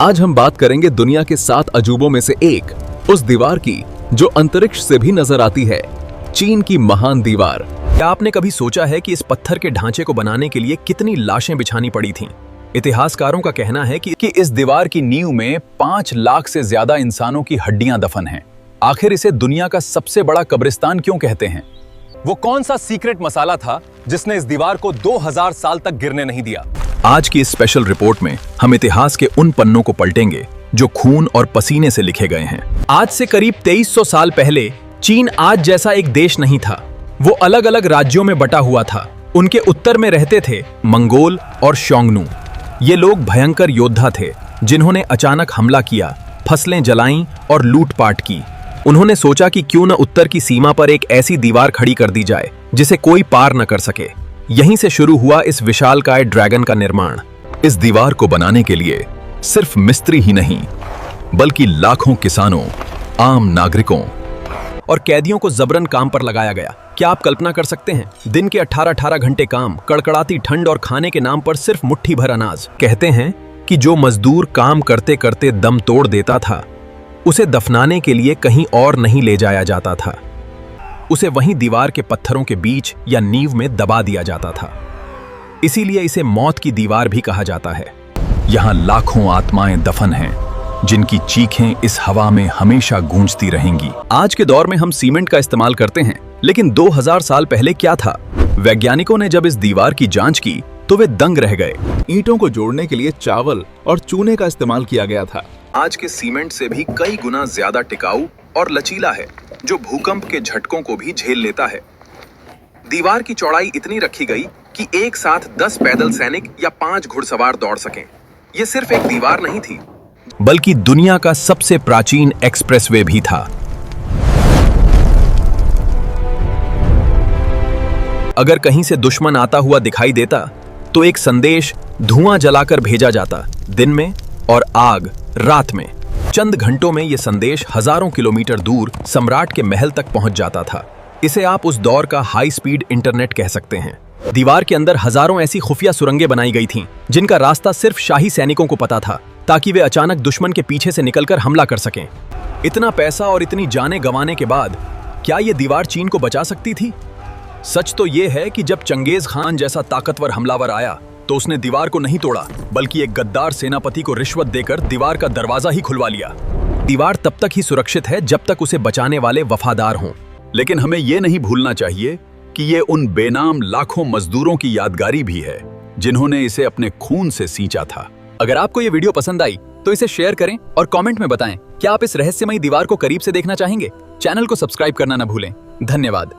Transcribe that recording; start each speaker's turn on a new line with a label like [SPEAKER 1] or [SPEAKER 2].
[SPEAKER 1] आज हम बात करेंगे दुनिया के 7 अजूबों में से एक, उस दीवार की जो अंतरिक्ष से भी नजर आती है, चीन की महान दीवार।
[SPEAKER 2] क्या आपने कभी सोचा है कि इस पत्थर के ढांचे को बनाने के लिए कितनी लाशें बिछानी पड़ी थीं? इतिहासकारों का कहना है कि इस दीवार की नींव में 5 लाख से ज्यादा इंसानों की हड्डियां दफन हैं। आखिर इसे दुनिया का सबसे बड़ा कब्रिस्तान क्यों कहते हैं? वो कौन सा सीक्रेट मसाला था जिसने इस दीवार को 2000 साल तक गिरने नहीं दिया? आज की इस स्पेशल रिपोर्ट में हम इतिहास के उन पन्नों को पलटेंगे जो खून और पसीने से लिखे गए हैं। आज से करीब 2300 साल पहले चीन आज जैसा एक देश नहीं था। वो अलग अलग राज्यों में बटा हुआ था। उनके उत्तर में रहते थे मंगोल और शोंगनू। ये लोग भयंकर योद्धा थे जिन्होंने अचानक हमला किया, फसलें जलाईं और लूटपाट की। उन्होंने सोचा कि क्यों न उत्तर की सीमा पर एक ऐसी दीवार खड़ी कर दी जाए जिसे कोई पार न कर सके। यहीं से शुरू हुआ इस विशालकाय ड्रैगन का निर्माण।
[SPEAKER 1] इस दीवार को बनाने के लिए सिर्फ मिस्त्री ही नहीं, बल्कि लाखों किसानों, आम नागरिकों
[SPEAKER 2] और कैदियों को जबरन काम पर लगाया गया। क्या आप कल्पना कर सकते हैं? दिन के 18-18 घंटे काम, कड़कड़ाती ठंड और खाने के नाम पर सिर्फ मुट्ठी भर अनाज। कहते हैं कि जो मजदूर काम करते करते दम तोड़ देता था, उसे दफनाने के लिए कहीं और नहीं ले जाया जाता था। उसे वहीं दीवार के पत्थरों के बीच या नींव में दबा दिया जाता था। इसीलिए इसे मौत की दीवार भी कहा जाता है।
[SPEAKER 1] यहाँ लाखों आत्माएं दफन हैं, जिनकी चीखें इस हवा में हमेशा गूंजती रहेंगी।
[SPEAKER 2] आज के दौर में हम सीमेंट का इस्तेमाल करते हैं, लेकिन 2000 साल पहले क्या था? वैज्ञानिकों ने जब इस दीवार की जांच की तो वे दंग रह गए।
[SPEAKER 1] ईंटों को जोड़ने के लिए चावल और चूने का इस्तेमाल किया गया था।
[SPEAKER 2] आज के सीमेंट से भी कई गुना ज्यादा टिकाऊ और लचीला है, जो भूकंप के झटकों को भी झेल लेता है। दीवार की चौड़ाई इतनी रखी गई कि एक साथ 10 पैदल सैनिक या 5 घुड़सवार दौड़ सकें। यह सिर्फ एक दीवार नहीं थी,
[SPEAKER 1] बल्कि दुनिया का सबसे प्राचीन एक्सप्रेसवे भी था।
[SPEAKER 2] अगर कहीं से दुश्मन आता हुआ दिखाई देता तो एक संदेश धुआं जलाकर भेजा जाता, दिन में और आग रात में। चंद घंटों में यह संदेश हजारों किलोमीटर दूर सम्राट के महल तक पहुंच जाता था। इसे आप उस दौर का हाई स्पीड इंटरनेट कह सकते हैं। दीवार के अंदर हजारों ऐसी खुफिया सुरंगें बनाई गई थीं, जिनका रास्ता सिर्फ शाही सैनिकों को पता था, ताकि वे अचानक दुश्मन के पीछे से निकलकर हमला कर सकें। इतना पैसा और इतनी जानें गंवाने के बाद क्या यह दीवार चीन को बचा सकती थी? सच तो यह है कि जब चंगेज खान जैसा ताकतवर हमलावर आया तो उसने दीवार को नहीं तोड़ा, बल्कि एक गद्दार सेनापति को रिश्वत देकर दीवार का दरवाजा ही खुलवा लिया। दीवार तब तक ही सुरक्षित है जब तक उसे बचाने वाले वफादार हों।
[SPEAKER 1] लेकिन हमें यह नहीं भूलना चाहिए कि ये उन बेनाम लाखों मजदूरों की यादगारी भी है, जिन्होंने इसे अपने खून से सींचा था।
[SPEAKER 2] अगर आपको ये वीडियो पसंद आई तो इसे शेयर करें और कमेंट में बताएं क्या आप इस रहस्यमयी दीवार को करीब से देखना चाहेंगे। चैनल को सब्सक्राइब करना न भूलें। धन्यवाद।